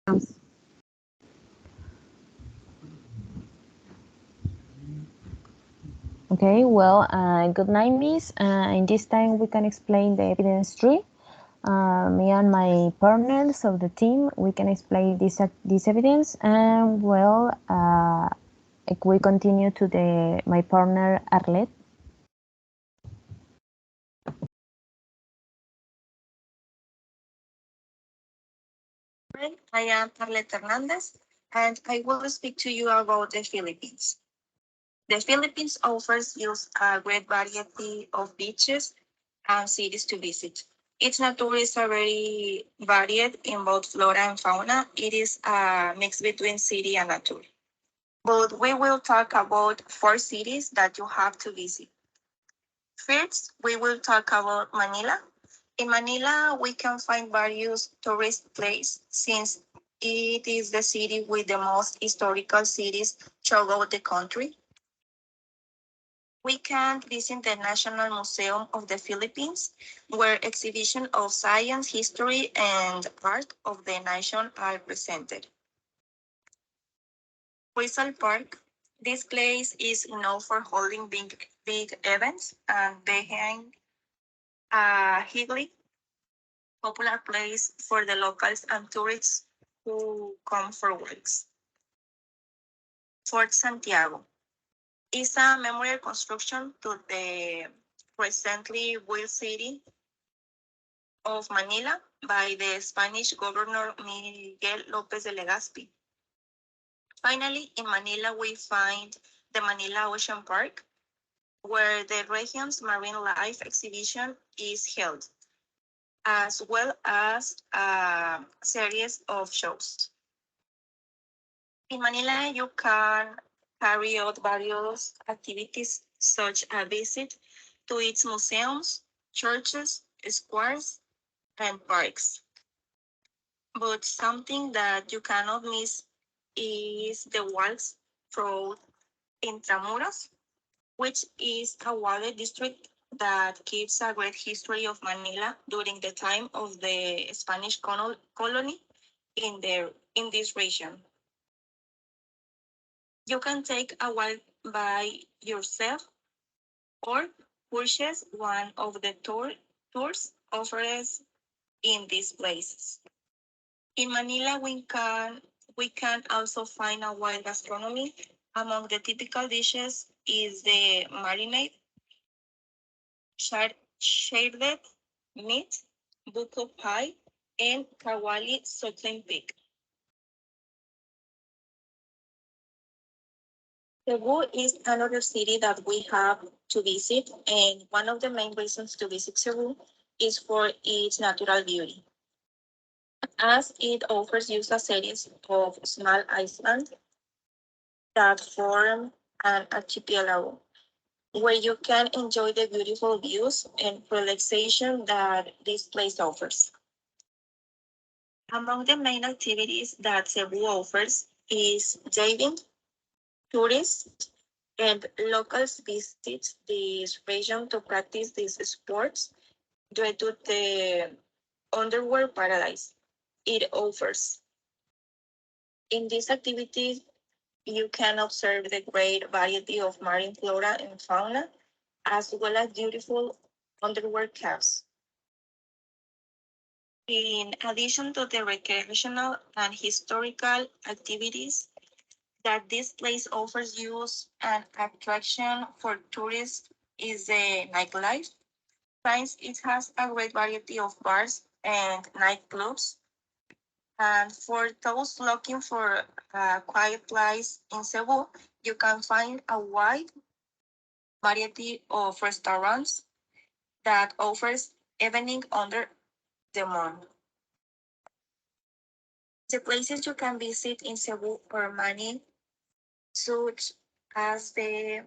Okay, well, good night, Miss. In this time, we can explain the evidence tree. Me and my partners of the team, we can explain this evidence, and well, we continue to my partner Arlette. I am Arlette Hernandez, and I will speak to you about the Philippines. The Philippines offers you a great variety of beaches and cities to visit. Its nature is a very varied in both flora and fauna. It is a mix between city and nature. But we will talk about 4 cities that you have to visit. First, we will talk about Manila. In Manila, we can find various tourist places since it is the city with the most historical cities throughout the country. We can visit the National Museum of the Philippines, where exhibitions of science, history, and art of the nation are presented. Rizal Park. This place is known for holding big events and being a highly popular place for the locals and tourists who come for weeks. Fort Santiago is a memorial construction to the recently built city of Manila by the Spanish governor Miguel López de Legazpi. Finally, in Manila, we find the Manila Ocean Park, where the region's marine life exhibition is held, as well as a series of shows. In Manila, you can carry out various activities such as visit to its museums, churches, squares, and parks. But something that you cannot miss is the walks through Intramuros, which is a water district that keeps a great history of Manila during the time of the Spanish colony in this region. You can take a walk by yourself or purchase one of the tours offered in these places. In Manila, we can also find a wide gastronomy. Among the typical dishes is the marinade, shredded meat, buko pie, and kawali suckling pig. Cebu is another city that we have to visit, and one of the main reasons to visit Cebu is for its natural beauty, as it offers you a series of small islands that form an archipelago, where you can enjoy the beautiful views and relaxation that this place offers. Among the main activities that Cebu offers is diving. Tourists and locals visit this region to practice these sports due to the underwater paradise it offers. In these activities, you can observe the great variety of marine flora and fauna, as well as beautiful underwater caves. In addition to the recreational and historical activities that this place offers you, an attraction for tourists is the nightlife. Since it has a great variety of bars and nightclubs. And for those looking for a quiet place in Cebu, you can find a wide variety of restaurants that offers evening under the moon. The places you can visit in Cebu are many, such as the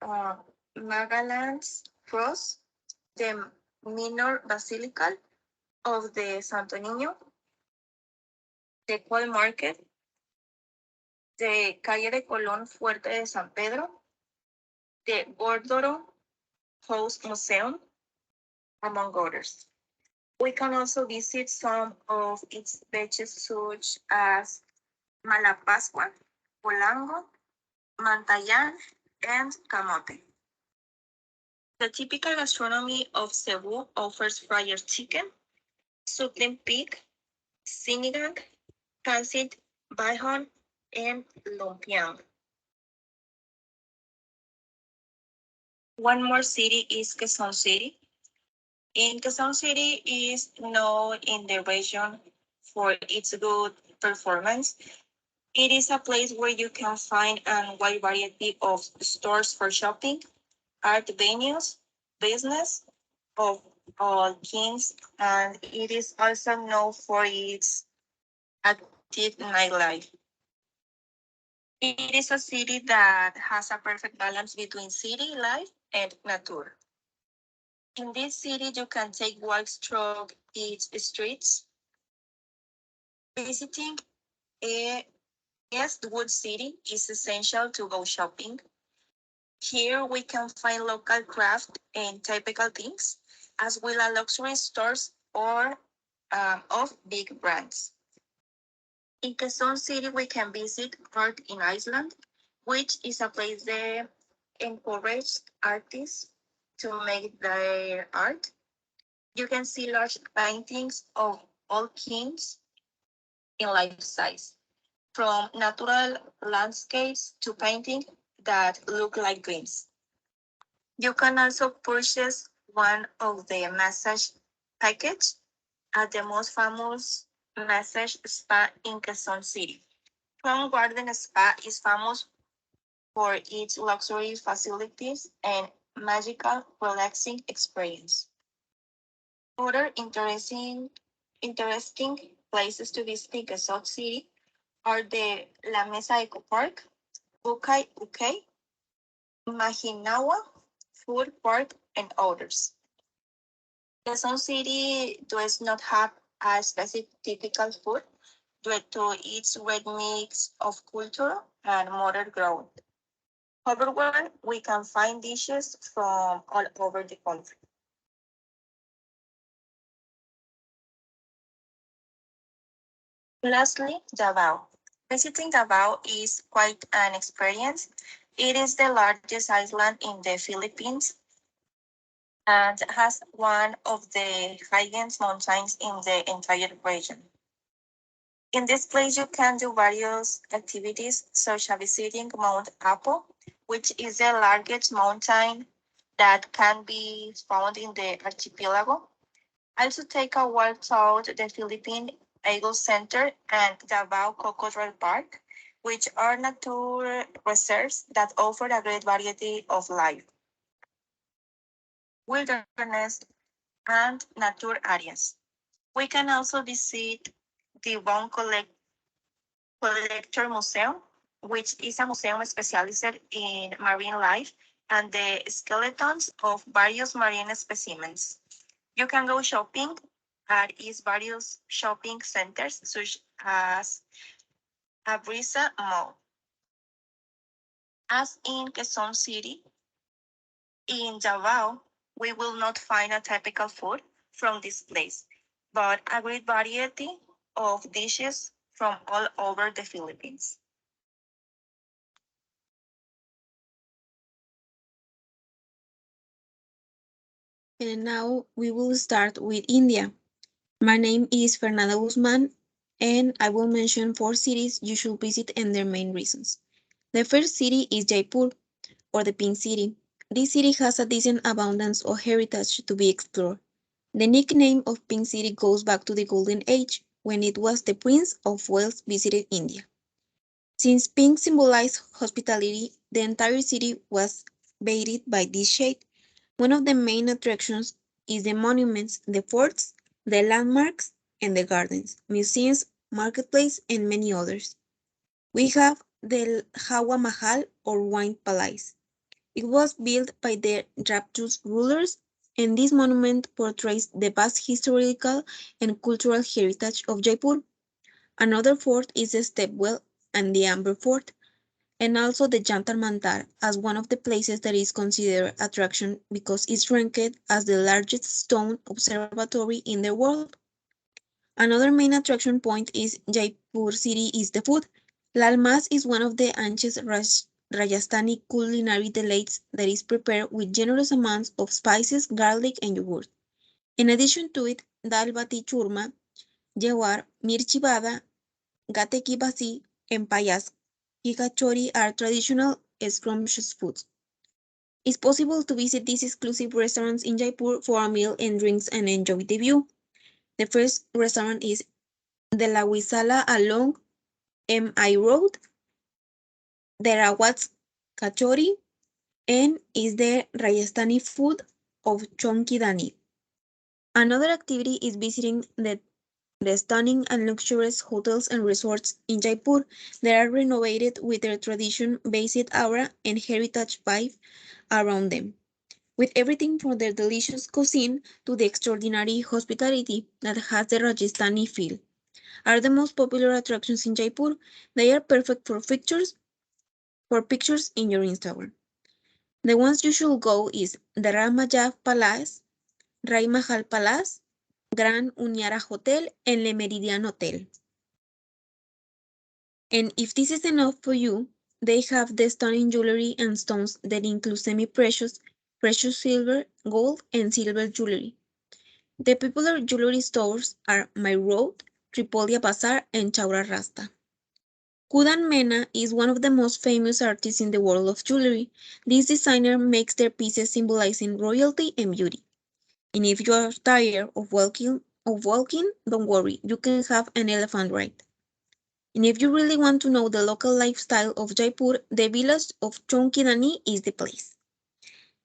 uh, Magallanes Cross, the Minor Basilica of the Santo Niño, the Coal Market, the Calle de Colón Fuerte de San Pedro, the Bordoro House Museum, among others. We can also visit some of its beaches such as Malapascua, Polango, Mantayan, and Camote. The typical gastronomy of Cebu offers fried chicken, suckling pig, sinigang, pancit, bihon, and lumpiang. One more city is Quezon City. In Quezon City is known in the region for its good performance. It is a place where you can find a wide variety of stores for shopping, art venues, business of all kinds, and it is also known for its active nightlife. It is a city that has a perfect balance between city life and nature. In this city, you can take walks through its streets, visiting a Eastwood City is essential to go shopping. Here we can find local craft and typical things, as well as luxury stores or of big brands. In Quezon City, we can visit Art in Iceland, which is a place that encourages artists to make their art. You can see large paintings of all kinds in life size, from natural landscapes to paintings that look like dreams. You can also purchase one of the massage package at the most famous massage spa in Quezon City. Plum Garden Spa is famous for its luxury facilities and magical relaxing experience. Other interesting places to visit in Quezon City are the La Mesa Eco Park, Ukay Ukay, Mahinawa Food Park, and others. Quezon City does not have a specific typical food due to its great mix of culture and modern growth. However, we can find dishes from all over the country. Lastly, Davao. Visiting Davao is quite an experience. It is the largest island in the Philippines and has one of the highest mountains in the entire region. In this place, you can do various activities such as visiting Mount Apo, which is the largest mountain that can be found in the archipelago. Also take a walk through the Philippine Eagle Center and Davao Crocodile Park, which are nature reserves that offer a great variety of life, wilderness, and nature areas. We can also visit the Collector Museum, which is a museum specialized in marine life and the skeletons of various marine specimens. You can go shopping at its various shopping centers, such as Abrisa Mall. As in Quezon City, in Davao, we will not find a typical food from this place, but a great variety of dishes from all over the Philippines. And now we will start with India. My name is Fernanda Guzman, and I will mention 4 cities you should visit and their main reasons. The first city is Jaipur, or the Pink City. This city has a decent abundance of heritage to be explored. The nickname of Pink City goes back to the Golden Age, when it was the Prince of Wales visited India. Since pink symbolized hospitality, the entire city was bathed by this shade. One of the main attractions is the monuments, the forts, the landmarks, and the gardens, museums, marketplace, and many others. We have the Hawa Mahal or Wine Palace. It was built by the Rajput rulers, and this monument portrays the vast historical and cultural heritage of Jaipur. Another fort is the Stepwell and the Amber Fort. and also the Jantar Mantar as one of the places that is considered attraction because it's ranked as the largest stone observatory in the world. Another main attraction point is Jaipur city is the food. Lal Mas is one of the ancient Rajasthani culinary delights that is prepared with generous amounts of spices, garlic, and yogurt. In addition to it, dal bati churma, jawar, mirchi bada, gate ki basi, and payas ki kachori are traditional scrumptious foods. It's possible to visit these exclusive restaurants in Jaipur for a meal and drinks and enjoy the view. The first restaurant is De La Huizala along MI Road, the Rawat's Kachori, and is the Rajasthani food of Chonki Dani. Another activity is visiting the stunning and luxurious hotels and resorts in Jaipur that are renovated with their tradition-based aura and heritage vibe around them, with everything from their delicious cuisine to the extraordinary hospitality that has the Rajasthani feel. Are the most popular attractions in Jaipur. They are perfect for pictures in your Instagram. The ones you should go is the Ramajah Palace, Rai Mahal Palace, Grand Unyara Hotel, and Le Meridian Hotel. And if this is enough for you, they have the stunning jewelry and stones that include semi-precious, precious silver, gold, and silver jewelry. The popular jewelry stores are My Road, Tripolia Bazaar, and Chaura Rasta. Kudan Mena is one of the most famous artists in the world of jewelry. This designer makes their pieces symbolizing royalty and beauty. And if you are tired of walking, don't worry, you can have an elephant ride. And if you really want to know the local lifestyle of Jaipur, the village of Chonkidani is the place.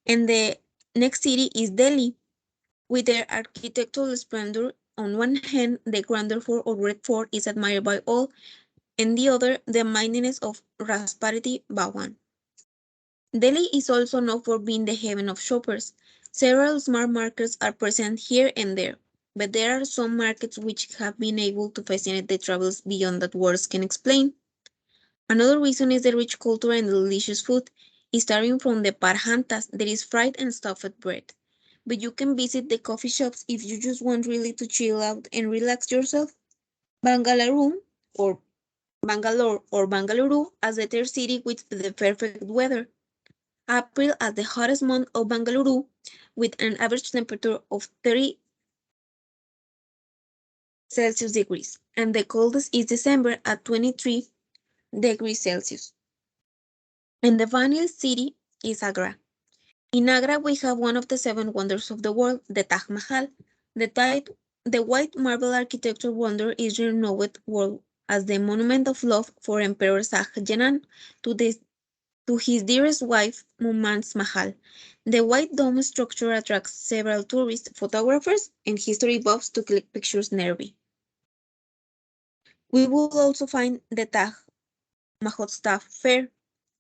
And the next city is Delhi, with their architectural splendor. On one hand, the grandeur of Red Fort is admired by all, and the other, the mightiness of Rashtrapati Bhawan. Delhi is also known for being the haven of shoppers. Several smart markets are present here and there, but there are some markets which have been able to fascinate the travelers beyond that words can explain. Another reason is the rich culture and delicious food, starting from the parhantas, that is fried and stuffed bread. But you can visit the coffee shops if you just want really to chill out and relax yourself. Bangalore or Bangalore as the third city with the perfect weather. April as the hottest month of Bangalore with an average temperature of 30 Celsius degrees, and the coldest is December at 23 degrees Celsius. And the final city is Agra. In Agra, we have one of the seven wonders of the world, the Taj Mahal. The white marble architecture wonder is renowned world as the monument of love for Emperor Shah Jahan to the to his dearest wife, Mumtaz Mahal. The white dome structure attracts several tourists, photographers, and history buffs to click pictures nearby. We will also find the Taj Mahotsav Fair.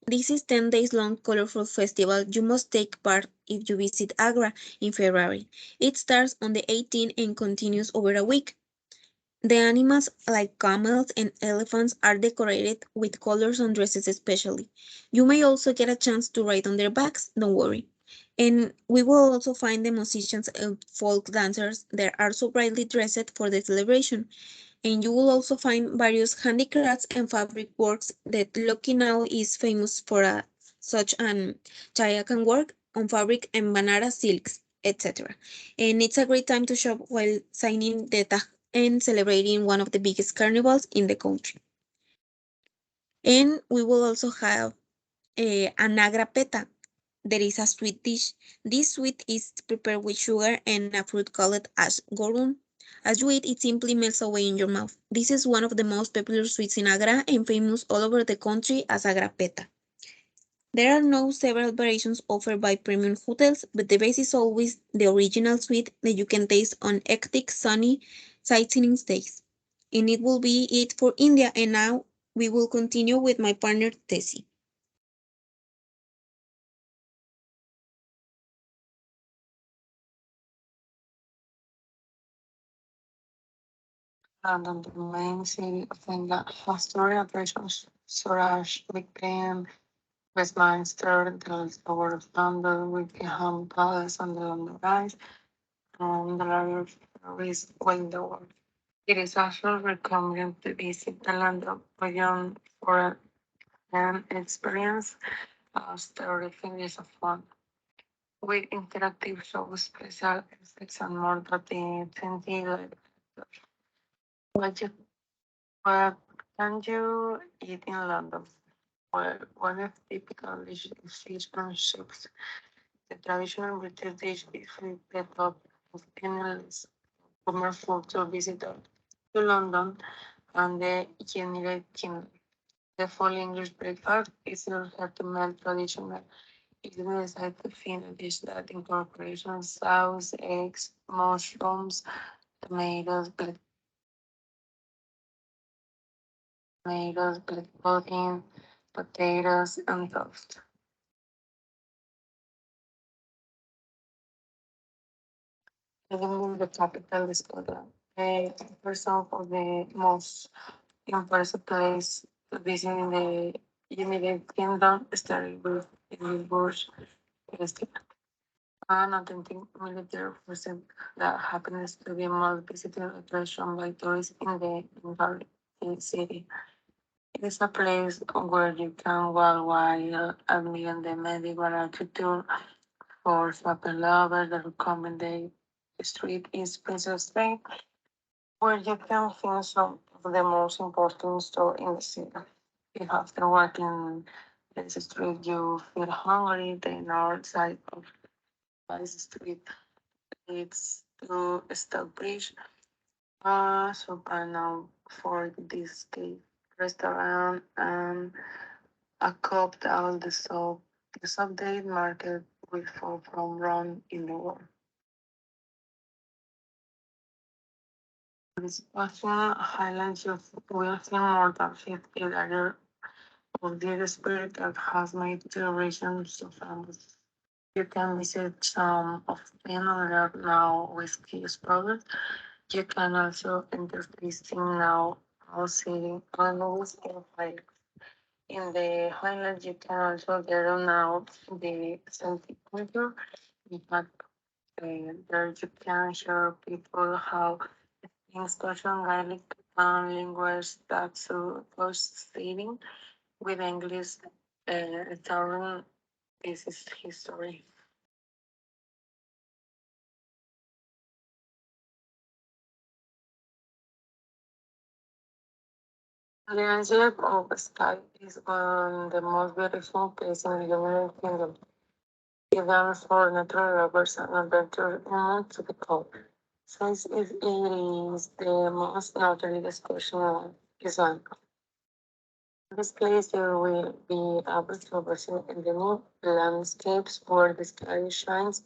This is 10 days long colorful festival you must take part if you visit Agra in February. It starts on the 18th and continues over a week. The animals like camels and elephants are decorated with colors on dresses especially. You may also get a chance to ride on their backs, don't worry. And we will also find the musicians and folk dancers that are so brightly dressed for the celebration. And you will also find various handicrafts and fabric works that Lucky now is famous for such an Chayakan work on fabric and Banara silks, etc. And it's a great time to shop while signing the tag and celebrating one of the biggest carnivals in the country. And we will also have an agra peta. There is a sweet dish. This sweet is prepared with sugar and a fruit called as gorum. As you eat, it simply melts away in your mouth. This is one of the most popular sweets in Agra and famous all over the country as agra peta. There are now several variations offered by premium hotels, but the base is always the original sweet that you can taste on hectic, sunny sightseeing days. And it will be it for India. And now we will continue with my partner, Tessie. London, the main city of England, has touring attractions such as Big Ben, Westminster, the Tower of London, Buckingham Palace, and the London Eye, and the largest tourist window. It is also recommended to visit the London Beyond for an experience as everything is fun. With interactive shows, special effects, and more than 20 live actors. What, you, what can you eat in London? Well, one of the typical dishes is fish and chips. The traditional British dish is the top of endless summer food to visitors to London and the United Kingdom. The full English breakfast is also to melt traditional. It is decided to find a dish that incorporates sauce, eggs, mushrooms, tomatoes, black pudding, potatoes, and toast. Living the capital is Scotland. A person of the most impressive place to visit in the United Kingdom started with Edinburgh Festival, an authentic military present that happens to be the most visited attraction by tourists in the entire city. It is a place where you can walk while admiring the medieval architecture. For supper lovers, the recommended street is Princess Street, where you can find some of the most important stores in the city. If after walking this street you feel hungry, the north side of this street leads to Stockbridge. So by now for this cave restaurant and a cup down the subdate market with food from around in the world. This question highlights your will feel more than 50 layers of the spirit that has made generations so famous. You can visit some of them and learn now whiskey products. You can also enter tasting now all city and whiskey fire. In the highlands, you can also get now the Celtic culture. In fact, there you can show people how in Scotland Gaelic language that's associating with English during this is history. The Angel of Sky is one of the most beautiful places in the United Kingdom. Events for natural lovers and adventure to the coast. Since it is the most northerly excursion on Island. This place you will be able to visit in the new landscapes where the sky shines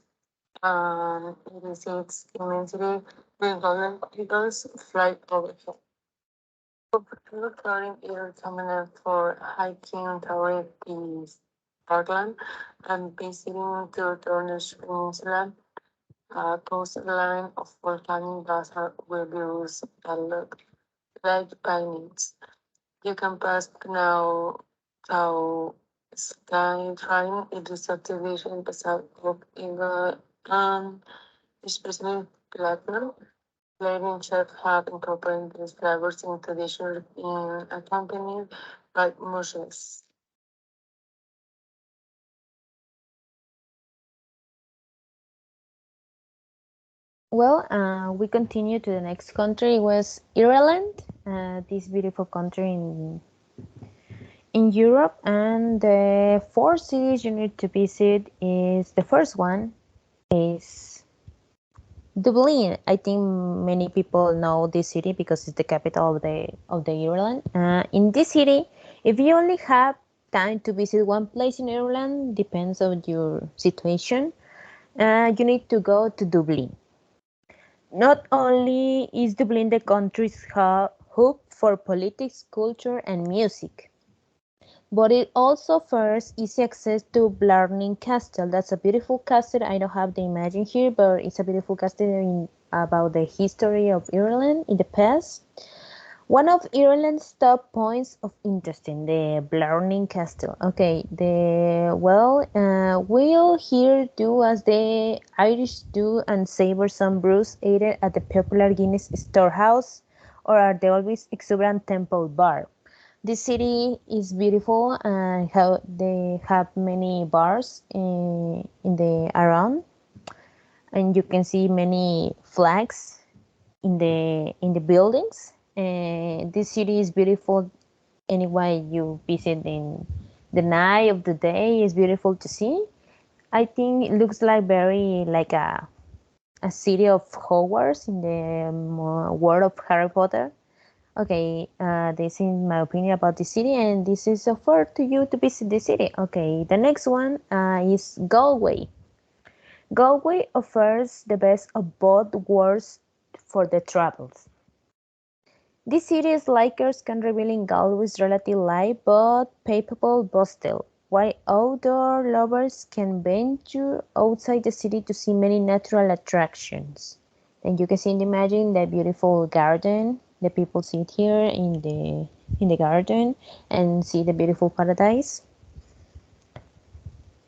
and it is its immensity when golden eagles fly overhead. Popular touring is recommended for hiking toward the parkland and visiting to Turner's Peninsula, a coastline of volcanic basalt with views that look like paintings. You can pass now to Sky Train. It is a television beside of Eagle and especially Platinum. Leading chefs have incorporated these flavors into dishes in accompanied by mushrooms. Well, we continue to the next country. It was Ireland, this beautiful country in Europe, and the four cities you need to visit is the first one is Dublin. I think many people know this city because it's the capital of the Ireland. In this city, if you only have time to visit one place in Ireland, depends on your situation. You need to go to Dublin. Not only is Dublin the country's hub for politics, culture, and music, but it also offers easy access to Blarney Castle. That's a beautiful castle. I don't have the image here, but it's a beautiful castle about the history of Ireland in the past. One of Ireland's top points of interest in the Blarney Castle. Okay, we'll here do as the Irish do and savor some brews either at the popular Guinness Storehouse or at the always exuberant Temple Bar. This city is beautiful and how they have many bars in the around, and you can see many flags in the buildings. This city is beautiful anyway you visit in the night of the day is beautiful to see. I think it looks like very like a city of Hogwarts in the world of Harry Potter. Okay, this is my opinion about the city, and this is offer to you to visit the city. Okay, the next one is Galway. Galway offers the best of both worlds for the travels. This city's likers can reveal in Galway's relative light but palpable bustle, while outdoor lovers can venture outside the city to see many natural attractions. Then you can see in the imagine the beautiful garden. The people sit here in the garden and see the beautiful paradise.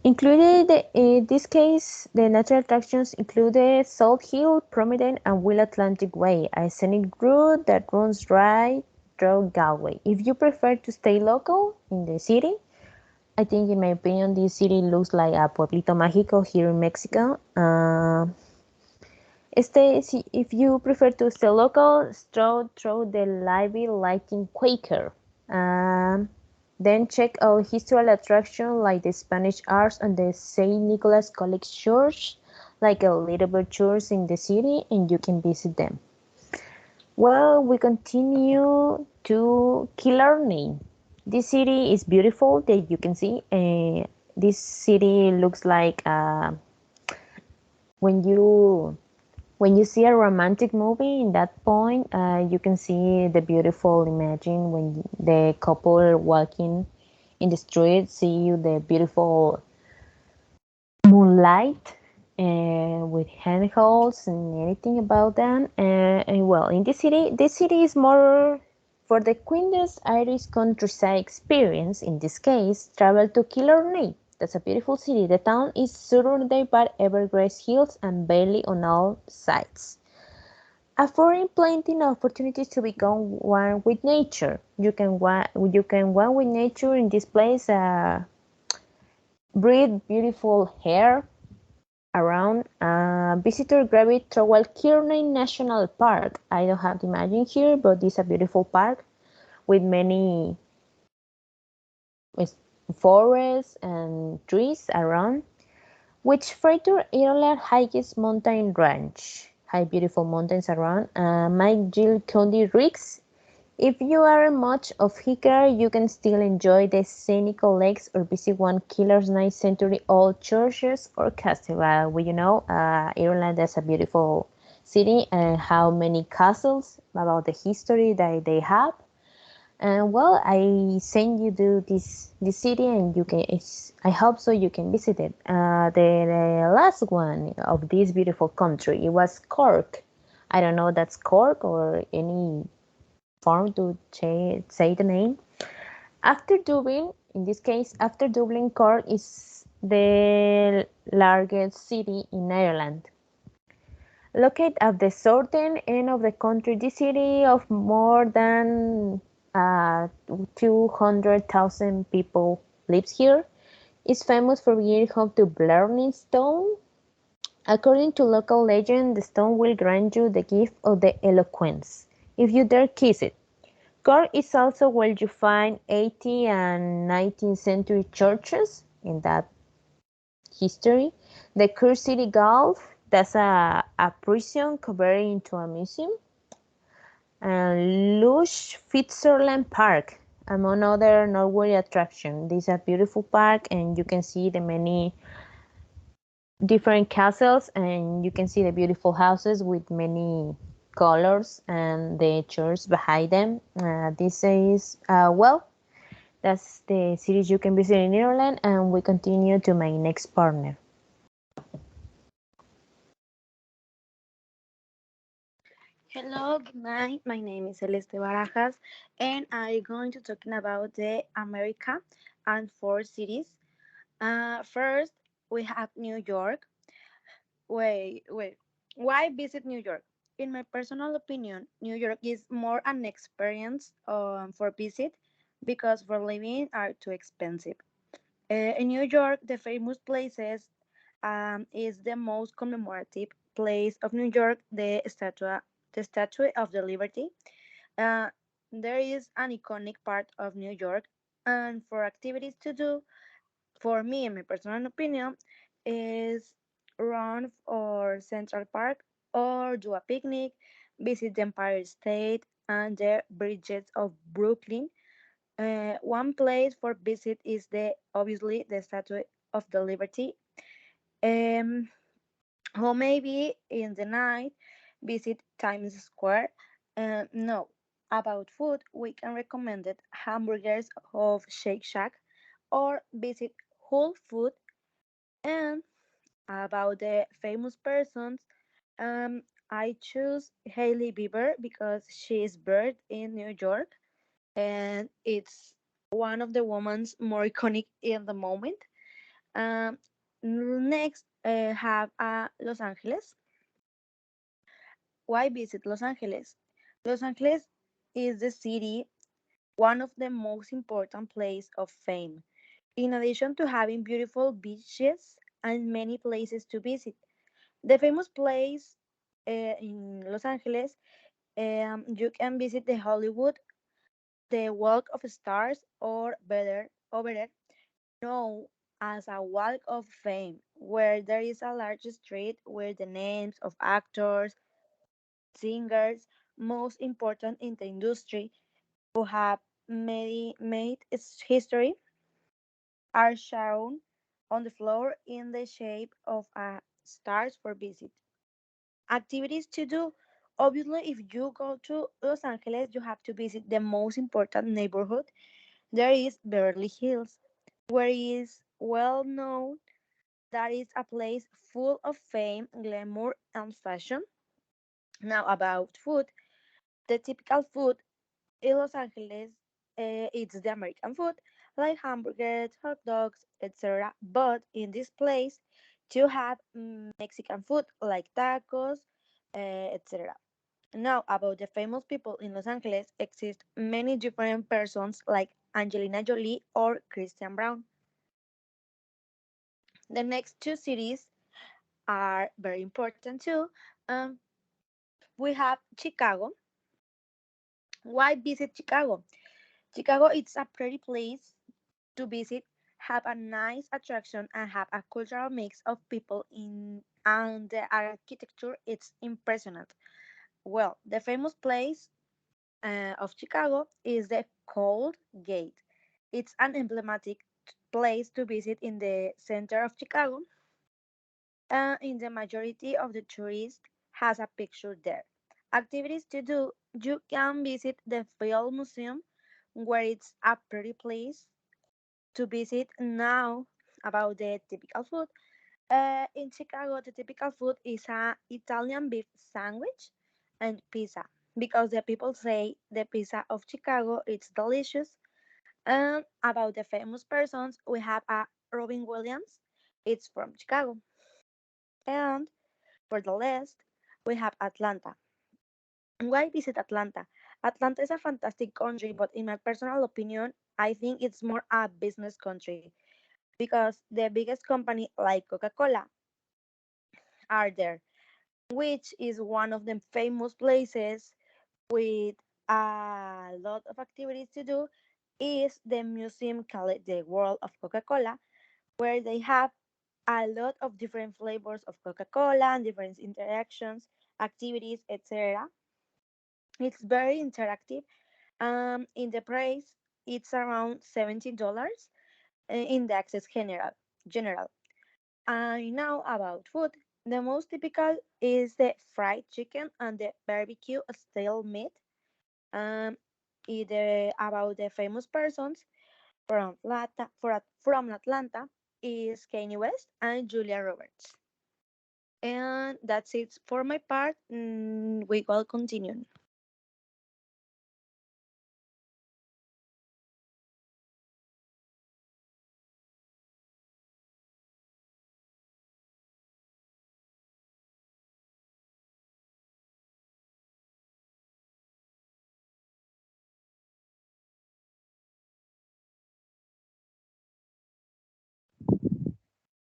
Included in this case, the natural attractions included Salt Hill, Promenade, and Will Atlantic Way, a scenic route that runs right through Galway. If you prefer to stay local in the city, I think, in my opinion, this city looks like a Pueblito Mágico here in Mexico. If you prefer to stay local, stroll through the lively lighting Quaker. Then check out historical attractions like the Spanish Arch and the St. Nicholas College Church, like a little bit church in the city, and you can visit them. Well, we continue to Killarney. This city is beautiful that you can see. This city looks like when you see a romantic movie in that point, you can see the beautiful imagine when the couple walking in the street, see the beautiful moonlight with handholds and anything about that. And well, in this city is more for the quaintest Irish countryside experience. In this case, travel to Killarney. That's a beautiful city. The town is surrounded by evergreen hills and valley on all sides, affording plenty of opportunities to become one with nature. You can one with nature in this place. Breathe beautiful air around. Visitor gravitate toward Kearney National Park. I don't have the imagine here, but it's a beautiful park with many forests and trees around, which feature Ireland highest mountain range. High beautiful mountains around. Mike Gill County Riggs. If you are much of hiker, you can still enjoy the scenic lakes or visit one killer's 9th century old churches or castle. Ireland is a beautiful city and how many castles about the history that they have. And well, I send you to this city, and you can. I hope so you can visit it. The last one of this beautiful country, it was Cork. I don't know that's Cork or any form to say the name. After Dublin, in this case, after Dublin, Cork is the largest city in Ireland. Located at the southern end of the country, this city of more than 200,000 people lives here. Is famous for being home to Blarney Stone. According to local legend, the stone will grant you the gift of the eloquence if you dare kiss it. Cork is also where you find 18th and 19th century churches in that history. The Kerr City Gulf, that's a prison converted into a museum. And Lush Fitzgerald Park, among other noteworthy attractions. This is a beautiful park, and you can see the many different castles, and you can see the beautiful houses with many colors and the church behind them. This is That's the cities you can visit in Ireland, and we continue to my next partner. Hello, good night. My name is Celeste Barajas, and I'm going to talking about the America and four cities. First, we have New York. Wait. Why visit New York? In my personal opinion, New York is more an experience for visit because for living are too expensive. In New York, the famous places is the most commemorative place of New York, the Statue of the Liberty. Uh, there is an iconic part of New York, and for activities to do, for me, in my personal opinion, is run or Central Park or do a picnic, visit the Empire State and the bridges of Brooklyn. One place for visit is the obviously the Statue of the Liberty. Um, or maybe in the night visit Times Square. No, about food, we can recommend it hamburgers of Shake Shack or visit Whole Food. And about the famous persons, um, I choose Hailey Bieber because she is birthed in New York and it's one of the women's more iconic in the moment. Um, Next, have Los Angeles. Why visit Los Angeles? Los Angeles is the city, one of the most important places of fame. In addition to having beautiful beaches and many places to visit, the famous place in Los Angeles, you can visit the Hollywood, the Walk of Stars, or better known as a Walk of Fame, where there is a large street where the names of actors, singers most important in the industry who have made its history are shown on the floor in the shape of stars for visit. Activities to do. Obviously, if you go to Los Angeles, you have to visit the most important neighborhood. There is Beverly Hills, where is well known that is a place full of fame, glamour, and fashion. Now, about food, the typical food in Los Angeles, it's the American food, like hamburgers, hot dogs, etc. But in this place, you have Mexican food, like tacos, etc. Now, about the famous people in Los Angeles, exist many different persons like Angelina Jolie or Christian Brown. The next two cities are very important too. Um, we have Chicago. Why visit Chicago? Chicago is a pretty place to visit, have a nice attraction, and have a cultural mix of people in and the architecture it's impressionant. Well, the famous place of Chicago is the Cold Gate. It's an emblematic place to visit in the center of Chicago, and in the majority of the tourists has a picture there. Activities to do, you can visit the Field Museum, where it's a pretty place to visit. Now about the typical food. In Chicago, the typical food is a Italian beef sandwich and pizza because the people say the pizza of Chicago is delicious. And about the famous persons, we have a Robin Williams. It's from Chicago. And for the last, we have Atlanta. Why visit Atlanta? Atlanta is a fantastic country, but in my personal opinion, I think it's more a business country because the biggest company like Coca-Cola are there, which is one of the famous places with a lot of activities to do is the museum called the World of Coca-Cola, where they have a lot of different flavors of Coca-Cola and different interactions, activities, etc. It's very interactive. In the price, it's around $17 in the access general. I know about food. The most typical is the fried chicken and the barbecue style meat. Um, Either about the famous persons. from Atlanta is Kanye West and Julia Roberts. And that's it for my part. We will continue.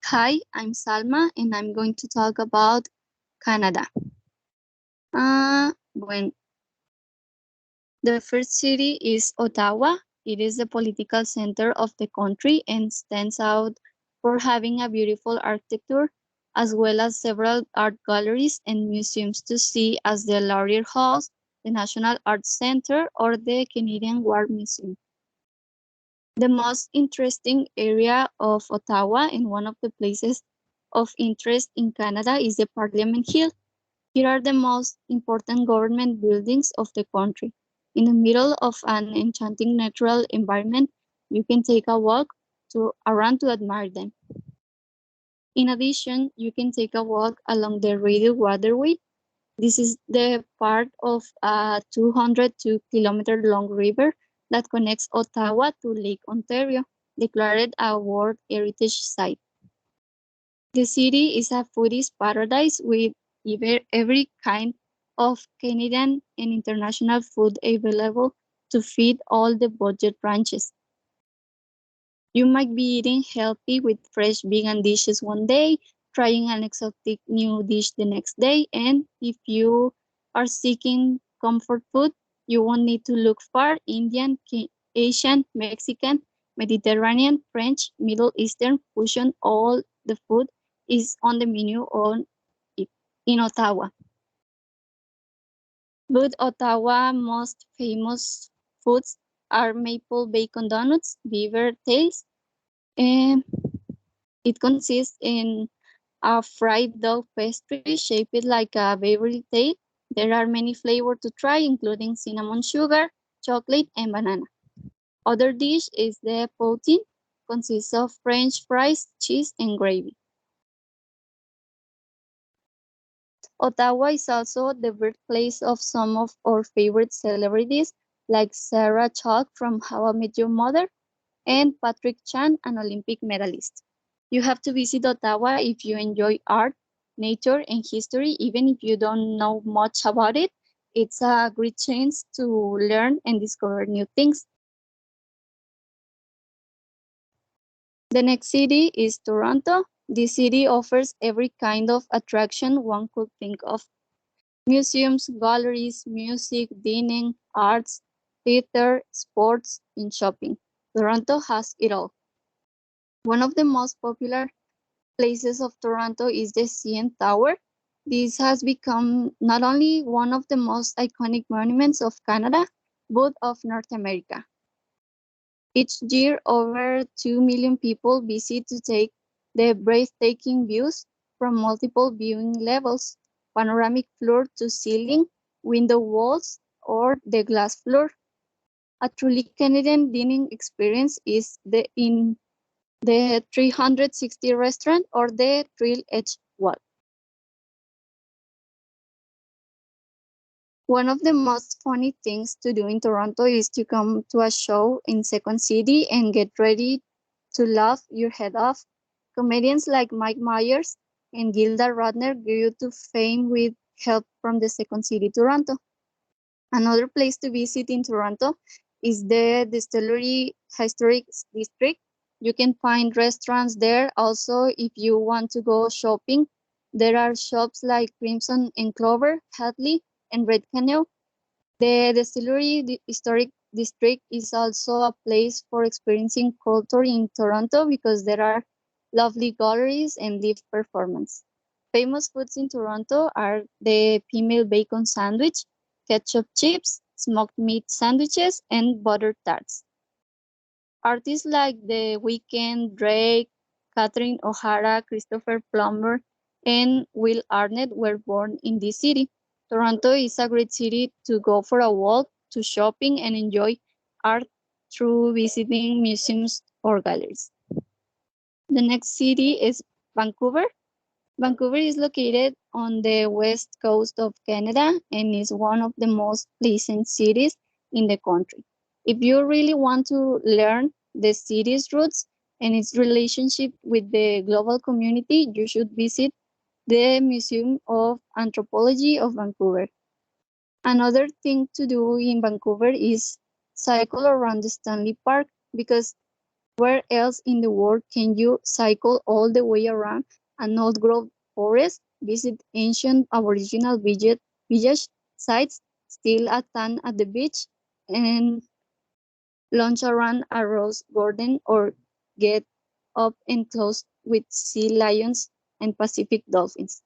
Hi, I'm Salma and I'm going to talk about Canada. When the first city is Ottawa, it is the political center of the country and stands out for having a beautiful architecture as well as several art galleries and museums to see as the Laurier Halls, the National Arts Center, or the Canadian War Museum. The most interesting area of Ottawa and one of the places of interest in Canada is the Parliament Hill. Here are the most important government buildings of the country. In the middle of an enchanting natural environment, you can take a walk around to admire them. In addition, you can take a walk along the Radio Waterway. This is the part of a 202-kilometer long river that connects Ottawa to Lake Ontario, declared a World Heritage Site. The city is a foodie's paradise with every kind of Canadian and international food available to feed all the budget ranches. You might be eating healthy with fresh vegan dishes one day, trying an exotic new dish the next day, and if you are seeking comfort food, you won't need to look far. Indian, Asian, Mexican, Mediterranean, French, Middle Eastern fusion, all the food is on the menu in Ottawa. But Ottawa most famous foods are maple bacon donuts, beaver tails, and it consists in a fried dough pastry shaped like a beaver tail. There are many flavors to try, including cinnamon sugar, chocolate, and banana. Other dish is the poutine, consists of French fries, cheese, and gravy. Ottawa is also the birthplace of some of our favorite celebrities, like Sarah Chalk from How I Met Your Mother and Patrick Chan, an Olympic medalist. You have to visit Ottawa if you enjoy art, nature, and history, even if you don't know much about it. It's a great chance to learn and discover new things. The next city is Toronto. This city offers every kind of attraction one could think of. Museums, galleries, music, dining, arts, theater, sports, and shopping. Toronto has it all. One of the most popular places of Toronto is the CN Tower. This has become not only one of the most iconic monuments of Canada, but of North America. Each year, over 2 million people visit to take the breathtaking views from multiple viewing levels, panoramic floor to ceiling, window walls, or the glass floor. A truly Canadian dining experience is in the 360 restaurant or the Thrill Edge Wall. One of the most funny things to do in Toronto is to come to a show in Second City and get ready to laugh your head off. Comedians like Mike Myers and Gilda Radner grew to fame with help from the Second City Toronto. Another place to visit in Toronto is the Distillery Historic District. You can find restaurants there. Also, if you want to go shopping, there are shops like Crimson and Clover, Hadley, and Red Canoe. The Distillery Historic District is also a place for experiencing culture in Toronto because there are lovely galleries and live performance. Famous foods in Toronto are the female bacon sandwich, ketchup chips, smoked meat sandwiches, and butter tarts. Artists like The Weeknd, Drake, Catherine O'Hara, Christopher Plummer, and Will Arnett were born in this city. Toronto is a great city to go for a walk, to shopping, and enjoy art through visiting museums or galleries. The next city is Vancouver. Vancouver is located on the west coast of Canada and is one of the most pleasant cities in the country. If you really want to learn the city's roots and its relationship with the global community, you should visit the Museum of Anthropology of Vancouver. Another thing to do in Vancouver is cycle around the Stanley Park, because where else in the world can you cycle all the way around an old growth forest, visit ancient Aboriginal village sites, steal a tan at the beach, and launch around a rose garden, or get up and close with sea lions and Pacific dolphins?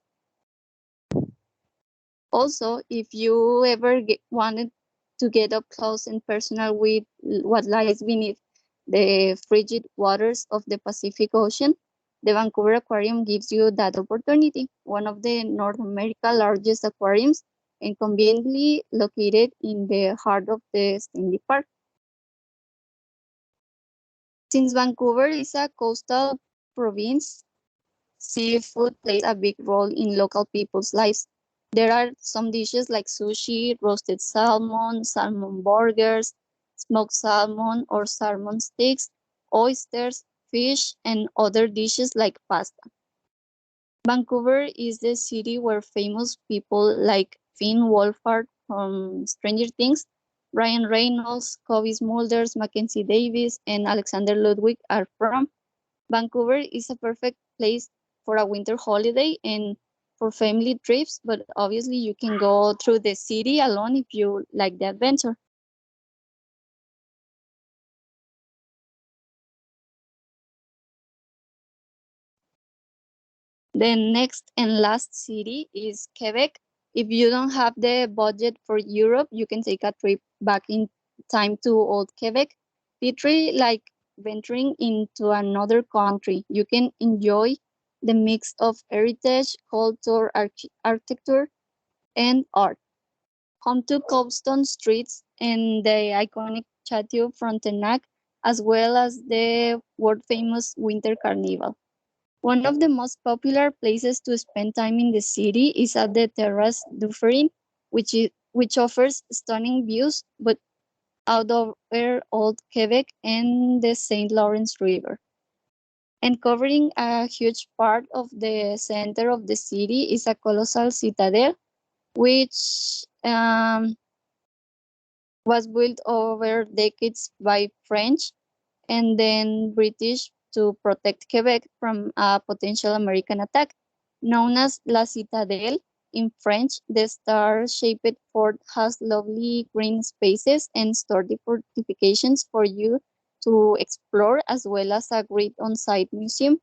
Also, if you ever wanted to get up close and personal with what lies beneath the frigid waters of the Pacific Ocean, the Vancouver Aquarium gives you that opportunity. One of the North America's largest aquariums and conveniently located in the heart of the Stanley Park. Since Vancouver is a coastal province, seafood plays a big role in local people's lives. There are some dishes like sushi, roasted salmon, salmon burgers, smoked salmon or salmon sticks, oysters, fish, and other dishes like pasta. Vancouver is the city where famous people like Finn Wolfhard from Stranger Things, Ryan Reynolds, Cobie Smulders, Mackenzie Davis, and Alexander Ludwig are from. Vancouver is a perfect place for a winter holiday and for family trips, but obviously you can go through the city alone if you like the adventure. The next and last city is Quebec. If you don't have the budget for Europe, you can take a trip back in time to old Quebec. Literally like venturing into another country. You can enjoy the mix of heritage, culture, architecture, and art. Home to cobblestone streets and the iconic Chateau Frontenac, as well as the world-famous Winter Carnival. One of the most popular places to spend time in the city is at the Terrace Dufferin, which offers stunning views, but out over Old Quebec and the St. Lawrence River. And covering a huge part of the center of the city is a colossal citadel, which was built over decades by French and then British to protect Quebec from a potential American attack. Known as La Citadelle in French, the star-shaped fort has lovely green spaces and sturdy fortifications for you to explore, as well as a great on-site museum.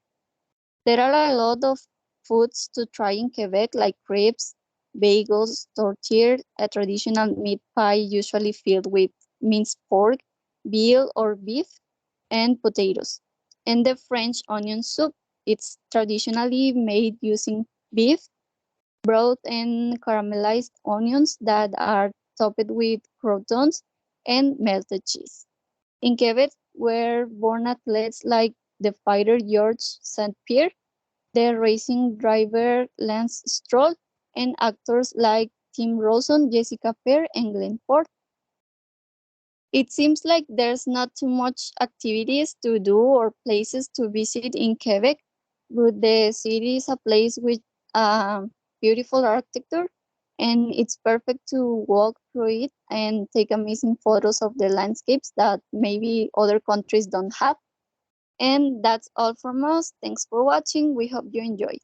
There are a lot of foods to try in Quebec, like crepes, bagels, tortilla, a traditional meat pie usually filled with minced pork, veal or beef, and potatoes. And the French onion soup. It's traditionally made using beef, broth, and caramelized onions that are topped with croutons and melted cheese. In Quebec were born athletes like the fighter Georges St. Pierre, the racing driver Lance Stroll, and actors like Tim Rawson, Jessica Fair, and Glenn Ford. It seems like there's not too much activities to do or places to visit in Quebec, but the city is a place with beautiful architecture, and it's perfect to walk through it and take amazing photos of the landscapes that maybe other countries don't have. And that's all from us. Thanks for watching. We hope you enjoy.